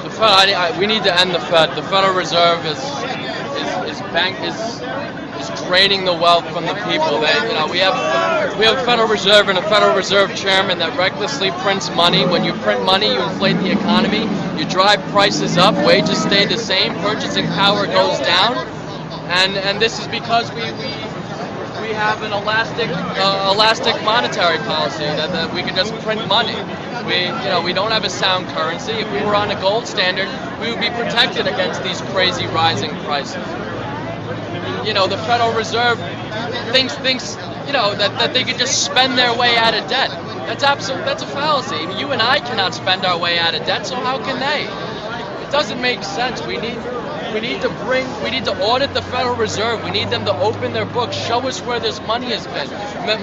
the Fed. We need to end the Fed. The Federal Reserve is draining the wealth from the people. We have a Federal Reserve and a Federal Reserve Chairman that recklessly prints money. When you print money, you inflate the economy. You drive prices up. Wages stay the same. Purchasing power goes down. And this is because we have an elastic monetary policy that we can just print money. We don't have a sound currency. If we were on a gold standard, we would be protected against these crazy rising prices. The Federal Reserve thinks that they could just spend their way out of debt. That's a fallacy. You and I cannot spend our way out of debt, so how can they? It doesn't make sense. We need to audit the Federal Reserve. We need them to open their books, show us where this money has been.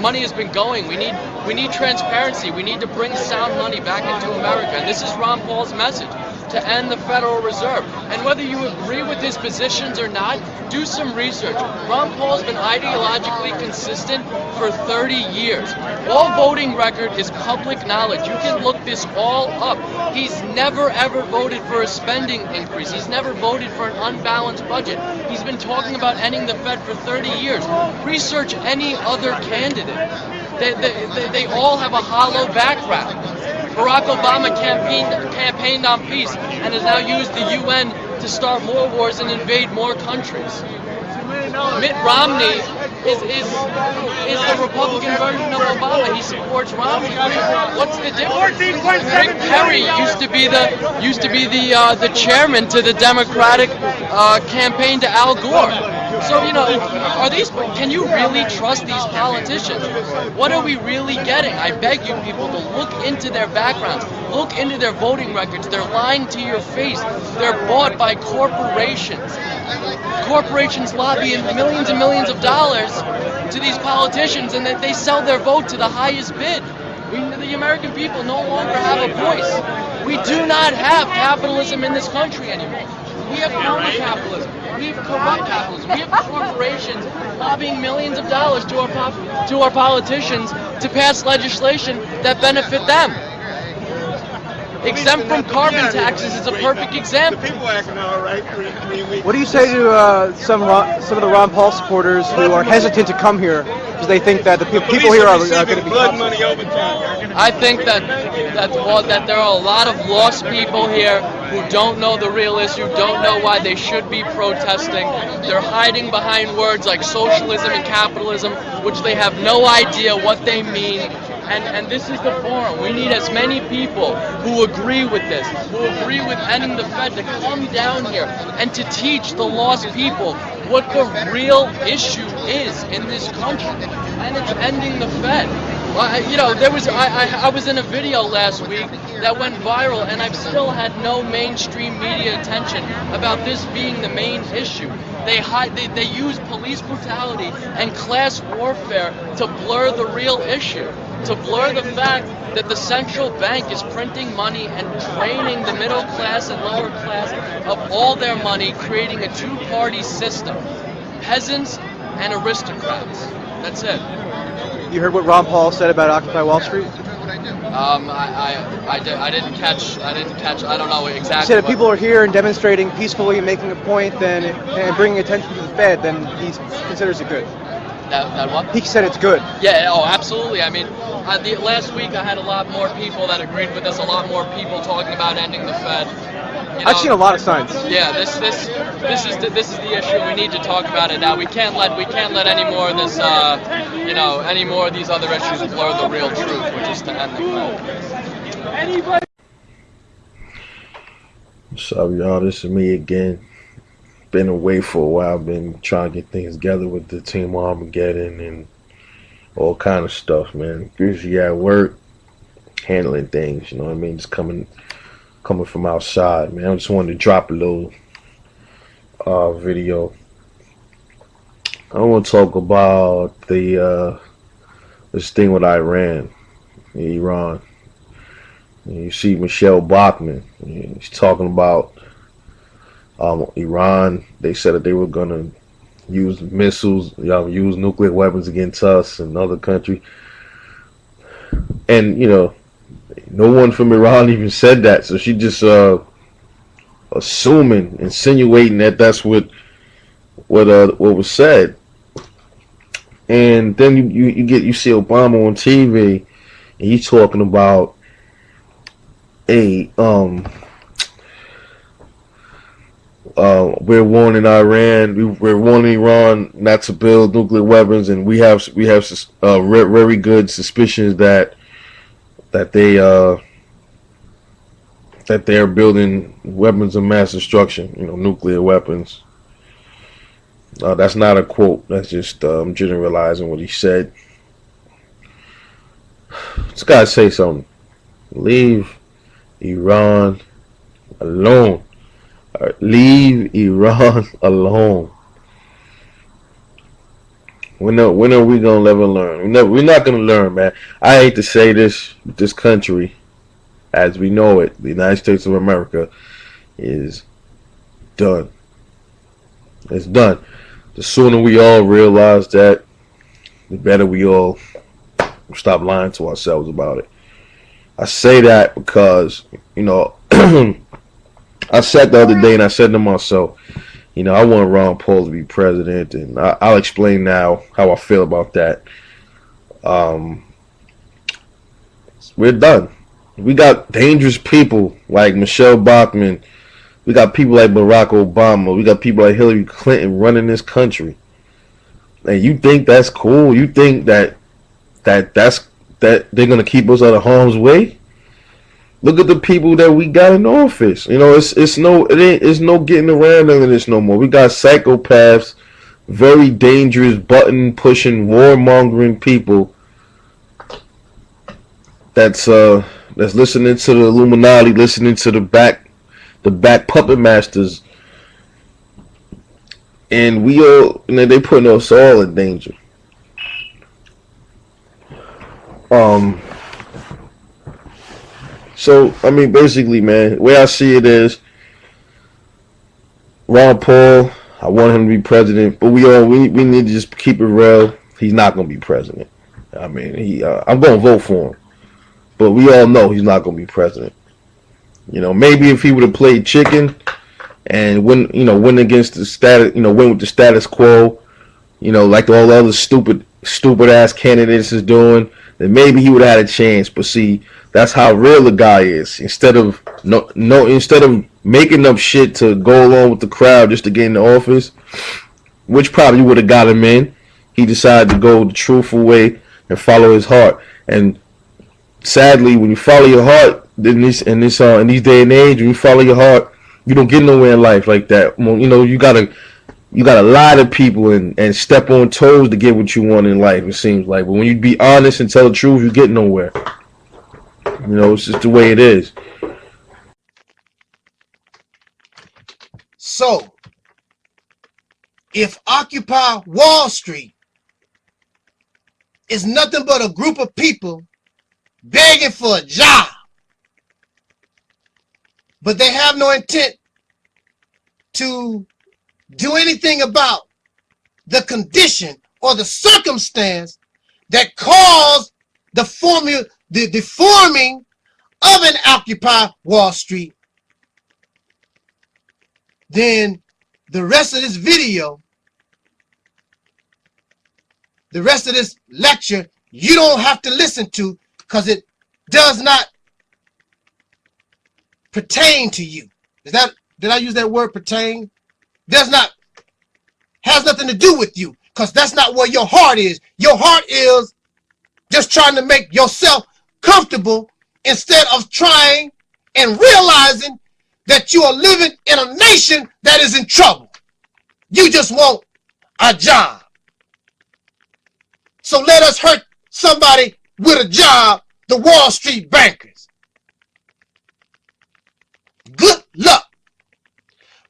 Money has been going. We need transparency. We need to bring sound money back into America. And this is Ron Paul's message, to end the Federal Reserve. And whether you agree with his positions or not, do some research. Ron Paul's been ideologically consistent for 30 years. All voting record is public knowledge. You can look this all up. He's never ever voted for a spending increase. He's never voted for an unbalanced budget. He's been talking about ending the Fed for 30 years. Research any other candidate. They all have a hollow background. Barack Obama campaigned on peace and has now used the UN to start more wars and invade more countries. Mitt Romney is the Republican version of Obama. He supports Romney. What's the difference? Rick Perry used to be the chairman to the Democratic campaign to Al Gore. So, can you really trust these politicians? What are we really getting? I beg you people to look into their backgrounds, look into their voting records. They're lying to your face. They're bought by corporations. Corporations lobbying millions and millions of dollars to these politicians, and they sell their vote to the highest bid. The American people no longer have a voice. We do not have capitalism in this country anymore. We have crony capitalism. We have corrupt capitalism. We have corporations lobbying millions of dollars to our politicians to pass legislation that benefit them. Exempt from carbon taxes is a perfect example. The people acting all right. What do you say to some of the Ron Paul supporters who are hesitant to come here because they think that the people here are going to be blood money over time? I think that there are a lot of lost people here who don't know the real issue, don't know why they should be protesting. They're hiding behind words like socialism and capitalism, which they have no idea what they mean. And this is the forum. We need as many people who agree with this, who agree with ending the Fed, to come down here and to teach the lost people what the real issue is in this country. And it's ending the Fed. I was in a video last week that went viral, and I've still had no mainstream media attention about this being the main issue. They use police brutality and class warfare to blur the real issue, to blur the fact that the central bank is printing money and draining the middle class and lower class of all their money, creating a two-party system. Peasants and aristocrats. That's it. You heard what Ron Paul said about Occupy Wall Street? I didn't catch. I don't know exactly. He said if people are here and demonstrating peacefully and making a point, and bringing attention to the Fed, then he considers it good. That what? He said it's good. Yeah. Oh, absolutely. I mean, last week I had a lot more people that agreed with us. A lot more people talking about ending the Fed. I've seen a lot of signs. Yeah, this is the issue. We need to talk about it now. We can't let any more of this, any more of these other issues blur the real truth, which is to end the Fed. What's up, y'all? This is me again. Been away for a while. Been trying to get things together with the Team Armageddon and all kind of stuff, man. Usually at work, handling things. You know what I mean? Just coming from outside, man. I just wanted to drop a little video. I want to talk about this thing with Iran. You see Michelle Bachmann. She's talking about Iran. They said that they were gonna use missiles, use nuclear weapons against us and other countries. And no one from Iran even said that, so she just assuming, insinuating that that's what was said. And then you see Obama on TV, and he's talking about we're warning Iran, we're warning Iran not to build nuclear weapons, and we have very good suspicions that they're building weapons of mass destruction, nuclear weapons. That's not a quote. That's just generalizing what he said. This guy say something. Leave Iran alone. Leave Iran alone. When are we gonna ever learn? We're not gonna learn, man. I hate to say this, but this country, as we know it, the United States of America, is done. It's done. The sooner we all realize that, the better we all stop lying to ourselves about it. I say that because, I said the other day, and I said to myself, I want Ron Paul to be president, and I'll explain now how I feel about that. We're done. We got dangerous people like Michelle Bachmann. We got people like Barack Obama. We got people like Hillary Clinton running this country. And you think that's cool? You think that they're gonna keep us out of harm's way? Look at the people that we got in office. It's no getting around none of this no more. We got psychopaths, very dangerous, button pushing, warmongering people that's listening to the Illuminati, listening to the back puppet masters, and we all, they putting us all in danger. So basically, man, the way I see it is, Ron Paul, I want him to be president, but we need to just keep it real. He's not going to be president. I'm going to vote for him, but we all know he's not going to be president. Maybe if he would have played chicken and win against the status, win with the status quo, like all the other stupid ass candidates is doing, then maybe he would have had a chance. But see, that's how real the guy is. Instead of making up shit to go along with the crowd just to get in the office, which probably would have got him in, he decided to go the truthful way and follow his heart. And sadly, when you follow your heart in this day and age, when you follow your heart, you don't get nowhere in life like that. You gotta lie to people and step on toes to get what you want in life. It seems like, but when you be honest and tell the truth, you get nowhere. It's just the way it is. So, if Occupy Wall Street is nothing but a group of people begging for a job, but they have no intent to do anything about the condition or the circumstance that caused the forming of an Occupy Wall Street, then the rest of this video, the rest of this lecture, you don't have to listen to, because it does not pertain to you. Did I use that word, pertain? Has nothing to do with you, because that's not where your heart is. Your heart is just trying to make yourself comfortable instead of trying and realizing that you are living in a nation that is in trouble. You just want a job. So let us hurt somebody with a job, the Wall Street bankers. Good luck.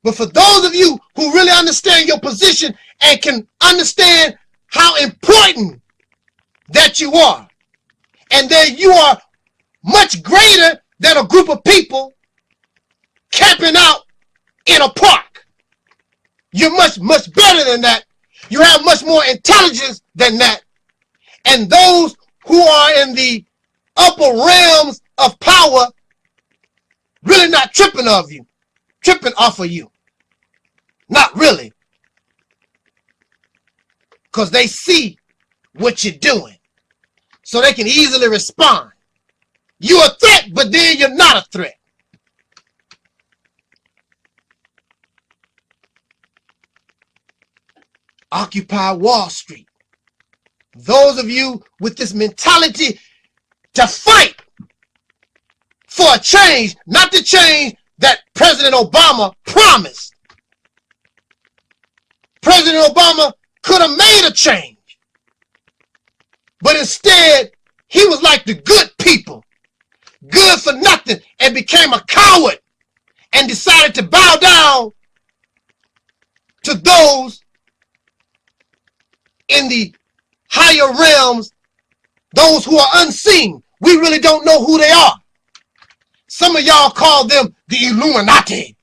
But for those of you who really understand your position and can understand how important that you are, and that you are much greater than a group of people camping out in a park. You're much, much better than that. You have much more intelligence than that. And those who are in the upper realms of power really not tripping of you. tripping off of you. Not really. Because they see what you're doing. So they can easily respond. You're a threat, but then you're not a threat. Occupy Wall Street. Those of you with this mentality to fight for a change, not the change that President Obama promised. President Obama could have made a change. But instead, he was like the good people, good for nothing, and became a coward and decided to bow down to those in the higher realms, those who are unseen. We really don't know who they are. Some of y'all call them the Illuminati.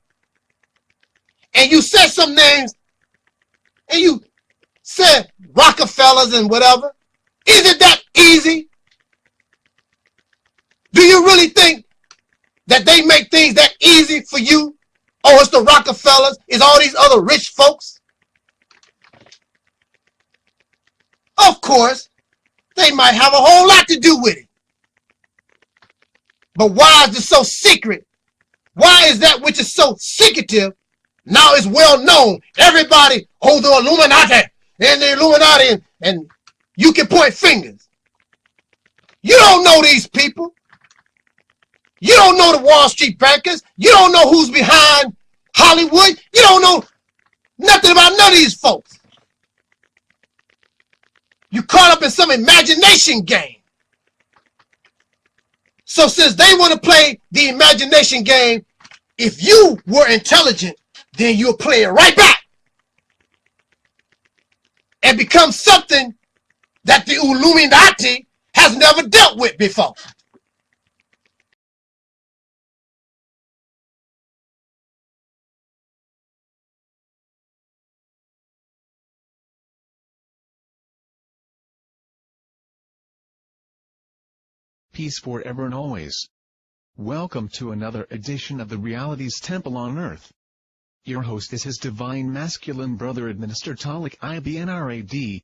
And you said some names, and you said Rockefellers and whatever. Is it that easy? Do you really think that they make things that easy for you? Oh, it's the Rockefellers, it's all these other rich folks? Of course, they might have a whole lot to do with it. But why is it so secret? Why is that which is so secretive now is well known? Everybody, oh, the Illuminati and the Illuminati, and you can point fingers. You don't know these people. You don't know the Wall Street bankers. You don't know who's behind Hollywood. You don't know nothing about none of these folks. You caught up in some imagination game. So since they want to play the imagination game, if you were intelligent, then you'll play it right back and become something that the Illuminati has never dealt with before. Peace forever and always. Welcome to another edition of the Reality's Temple on Earth. Your host is His Divine Masculine Brother AdMinister Taalik Ibn'rad.